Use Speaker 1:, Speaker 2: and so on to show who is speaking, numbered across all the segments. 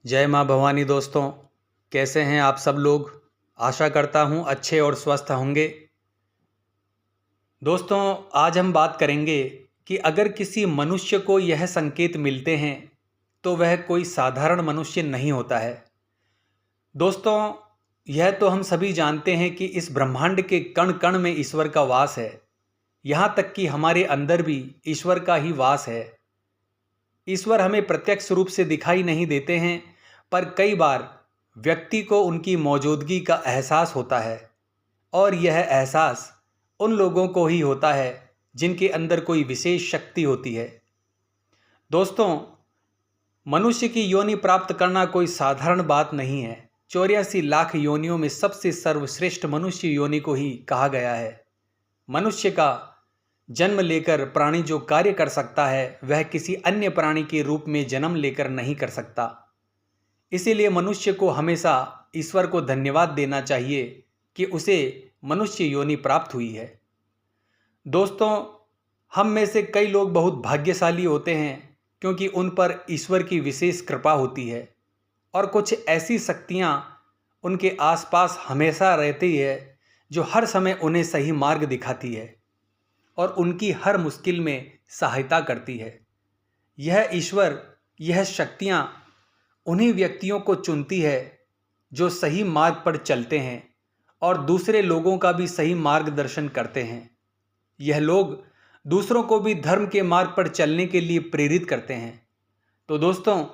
Speaker 1: जय माँ भवानी दोस्तों, कैसे हैं आप सब लोग। आशा करता हूँ अच्छे और स्वस्थ होंगे। दोस्तों, आज हम बात करेंगे कि अगर किसी मनुष्य को यह संकेत मिलते हैं तो वह कोई साधारण मनुष्य नहीं होता है। दोस्तों, यह तो हम सभी जानते हैं कि इस ब्रह्मांड के कण कण में ईश्वर का वास है। यहाँ तक कि हमारे अंदर भी ईश्वर का ही वास है। ईश्वर हमें प्रत्यक्ष रूप से दिखाई नहीं देते हैं, पर कई बार व्यक्ति को उनकी मौजूदगी का एहसास होता है, और यह एहसास उन लोगों को ही होता है जिनके अंदर कोई विशेष शक्ति होती है। दोस्तों, मनुष्य की योनि प्राप्त करना कोई साधारण बात नहीं है। 84 लाख योनियों में सबसे सर्वश्रेष्ठ मनुष्य योनि को ही कहा गया है। मनुष्य का जन्म लेकर प्राणी जो कार्य कर सकता है वह किसी अन्य प्राणी के रूप में जन्म लेकर नहीं कर सकता। इसीलिए मनुष्य को हमेशा ईश्वर को धन्यवाद देना चाहिए कि उसे मनुष्य योनि प्राप्त हुई है। दोस्तों, हम में से कई लोग बहुत भाग्यशाली होते हैं क्योंकि उन पर ईश्वर की विशेष कृपा होती है और कुछ ऐसी शक्तियाँ उनके आसपास हमेशा रहती है जो हर समय उन्हें सही मार्ग दिखाती है और उनकी हर मुश्किल में सहायता करती है। यह ईश्वर, यह शक्तियाँ उन्हीं व्यक्तियों को चुनती है जो सही मार्ग पर चलते हैं और दूसरे लोगों का भी सही मार्गदर्शन करते हैं। यह लोग दूसरों को भी धर्म के मार्ग पर चलने के लिए प्रेरित करते हैं। तो दोस्तों,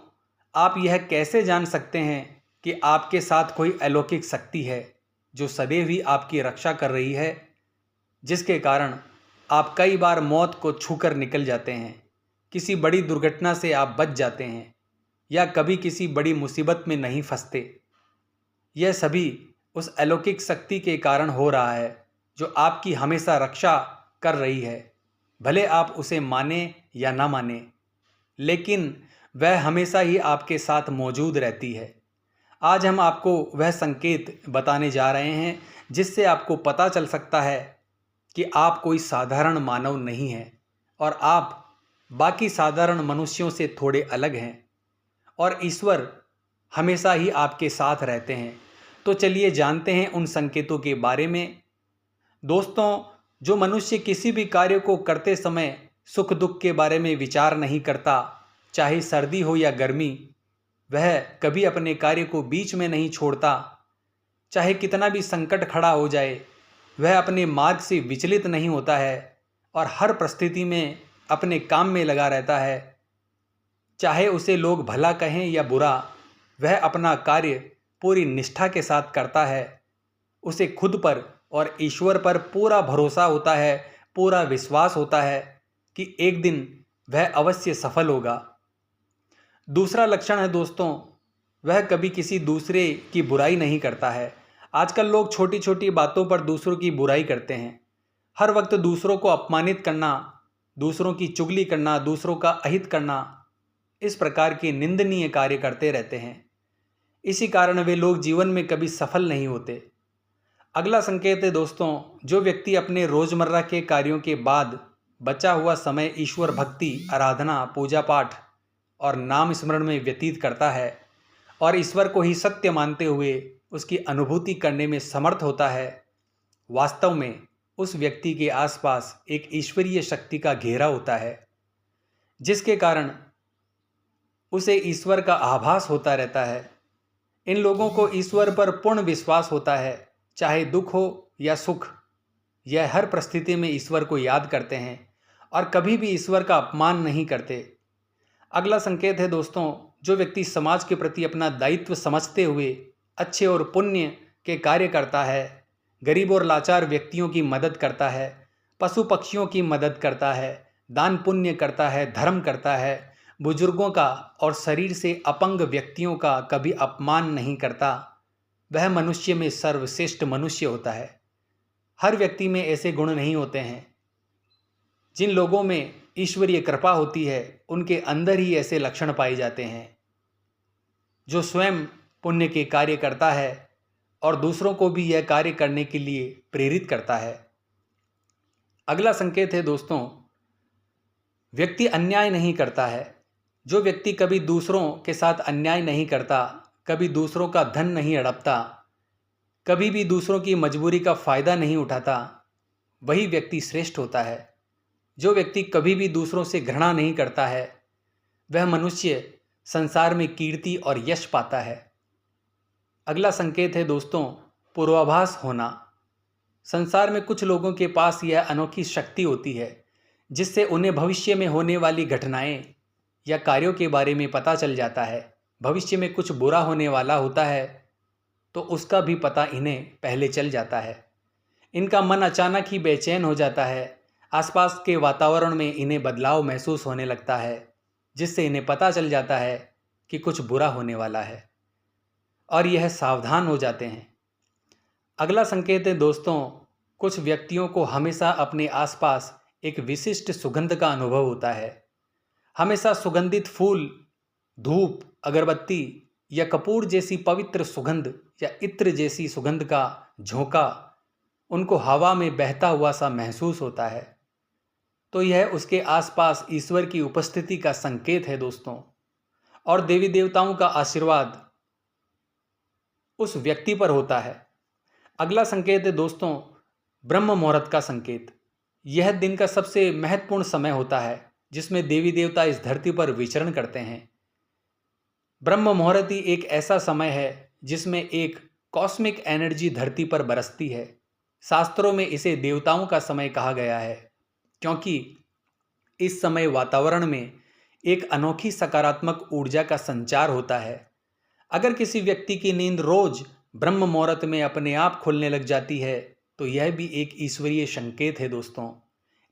Speaker 1: आप यह कैसे जान सकते हैं कि आपके साथ कोई अलौकिक शक्ति है जो सदैव ही आपकी रक्षा कर रही है, जिसके कारण आप कई बार मौत को छूकर निकल जाते हैं, किसी बड़ी दुर्घटना से आप बच जाते हैं या कभी किसी बड़ी मुसीबत में नहीं फंसते। यह सभी उस अलौकिक शक्ति के कारण हो रहा है जो आपकी हमेशा रक्षा कर रही है। भले आप उसे माने या ना माने, लेकिन वह हमेशा ही आपके साथ मौजूद रहती है। आज हम आपको वह संकेत बताने जा रहे हैं जिससे आपको पता चल सकता है कि आप कोई साधारण मानव नहीं हैं और आप बाकी साधारण मनुष्यों से थोड़े अलग हैं और ईश्वर हमेशा ही आपके साथ रहते हैं। तो चलिए जानते हैं उन संकेतों के बारे में। दोस्तों, जो मनुष्य किसी भी कार्य को करते समय सुख दुख के बारे में विचार नहीं करता, चाहे सर्दी हो या गर्मी, वह कभी अपने कार्य को बीच में नहीं छोड़ता। चाहे कितना भी संकट खड़ा हो जाए, वह अपने मार्ग से विचलित नहीं होता है और हर परिस्थिति में अपने काम में लगा रहता है। चाहे उसे लोग भला कहें या बुरा, वह अपना कार्य पूरी निष्ठा के साथ करता है। उसे खुद पर और ईश्वर पर पूरा भरोसा होता है, पूरा विश्वास होता है कि एक दिन वह अवश्य सफल होगा। दूसरा लक्षण है दोस्तों, वह कभी किसी दूसरे की बुराई नहीं करता है। आजकल लोग छोटी छोटी बातों पर दूसरों की बुराई करते हैं। हर वक्त दूसरों को अपमानित करना, दूसरों की चुगली करना, दूसरों का अहित करना, इस प्रकार के निंदनीय कार्य करते रहते हैं। इसी कारण वे लोग जीवन में कभी सफल नहीं होते। अगला संकेत है दोस्तों, जो व्यक्ति अपने रोजमर्रा के कार्यों के बाद बचा हुआ समय ईश्वर भक्ति, आराधना, पूजा पाठ और नाम स्मरण में व्यतीत करता है और ईश्वर को ही सत्य मानते हुए उसकी अनुभूति करने में समर्थ होता है, वास्तव में उस व्यक्ति के आसपास एक ईश्वरीय शक्ति का घेरा होता है, जिसके कारण उसे ईश्वर का आभास होता रहता है। इन लोगों को ईश्वर पर पूर्ण विश्वास होता है, चाहे दुख हो या सुख। यह हर परिस्थिति में ईश्वर को याद करते हैं और कभी भी ईश्वर का अपमान नहीं करते। अगला संकेत है दोस्तों, जो व्यक्ति समाज के प्रति अपना दायित्व समझते हुए अच्छे और पुण्य के कार्य करता है, गरीब और लाचार व्यक्तियों की मदद करता है, पशु पक्षियों की मदद करता है, दान पुण्य करता है, धर्म करता है, बुजुर्गों का और शरीर से अपंग व्यक्तियों का कभी अपमान नहीं करता, वह मनुष्य में सर्वश्रेष्ठ मनुष्य होता है। हर व्यक्ति में ऐसे गुण नहीं होते हैं। जिन लोगों में ईश्वरीय कृपा होती है, उनके अंदर ही ऐसे लक्षण पाए जाते हैं। जो स्वयं पुण्य के कार्य करता है और दूसरों को भी यह कार्य करने के लिए प्रेरित करता है। अगला संकेत है दोस्तों, व्यक्ति अन्याय नहीं करता है। जो व्यक्ति कभी दूसरों के साथ अन्याय नहीं करता, कभी दूसरों का धन नहीं हड़पता, कभी भी दूसरों की मजबूरी का फायदा नहीं उठाता, वही व्यक्ति श्रेष्ठ होता है। जो व्यक्ति कभी भी दूसरों से घृणा नहीं करता है, वह मनुष्य संसार में कीर्ति और यश पाता है। अगला संकेत है दोस्तों, पूर्वाभास होना। संसार में कुछ लोगों के पास यह अनोखी शक्ति होती है जिससे उन्हें भविष्य में होने वाली घटनाएं या कार्यों के बारे में पता चल जाता है। भविष्य में कुछ बुरा होने वाला होता है तो उसका भी पता इन्हें पहले चल जाता है। इनका मन अचानक ही बेचैन हो जाता है। आसपास के वातावरण में इन्हें बदलाव महसूस होने लगता है जिससे इन्हें पता चल जाता है कि कुछ बुरा होने वाला है और यह सावधान हो जाते हैं। अगला संकेत है दोस्तों, कुछ व्यक्तियों को हमेशा अपने आसपास एक विशिष्ट सुगंध का अनुभव होता है। हमेशा सुगंधित फूल, धूप, अगरबत्ती या कपूर जैसी पवित्र सुगंध या इत्र जैसी सुगंध का झोंका उनको हवा में बहता हुआ सा महसूस होता है, तो यह उसके आसपास ईश्वर की उपस्थिति का संकेत है दोस्तों, और देवी देवताओं का आशीर्वाद उस व्यक्ति पर होता है। अगला संकेत है दोस्तों, ब्रह्म मुहूर्त का संकेत। यह दिन का सबसे महत्वपूर्ण समय होता है जिसमें देवी देवता इस धरती पर विचरण करते हैं। ब्रह्म मुहूर्त ही एक ऐसा समय है जिसमें एक कॉस्मिक एनर्जी धरती पर बरसती है। शास्त्रों में इसे देवताओं का समय कहा गया है क्योंकि इस समय वातावरण में एक अनोखी सकारात्मक ऊर्जा का संचार होता है। अगर किसी व्यक्ति की नींद रोज ब्रह्म मुहूर्त में अपने आप खुलने लग जाती है तो यह भी एक ईश्वरीय संकेत है दोस्तों।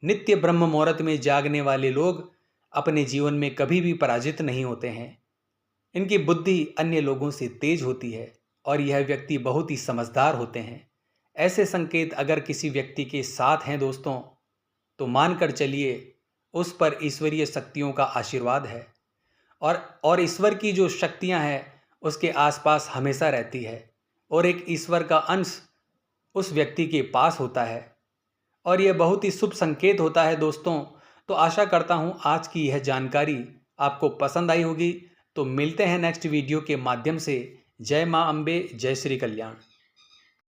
Speaker 1: नित्य ब्रह्म मुहूर्त में जागने वाले लोग अपने जीवन में कभी भी पराजित नहीं होते हैं। इनकी बुद्धि अन्य लोगों से तेज होती है और यह व्यक्ति बहुत ही समझदार होते हैं। ऐसे संकेत अगर किसी व्यक्ति के साथ हैं दोस्तों तो मानकर चलिए उस पर ईश्वरीय शक्तियों का आशीर्वाद है और ईश्वर की जो शक्तियां हैं उसके आसपास हमेशा रहती है और एक ईश्वर का अंश उस व्यक्ति के पास होता है और यह बहुत ही शुभ संकेत होता है दोस्तों। तो आशा करता हूँ आज की यह जानकारी आपको पसंद आई होगी। तो मिलते हैं नेक्स्ट वीडियो के माध्यम से। जय माँ अम्बे, जय श्री कल्याण।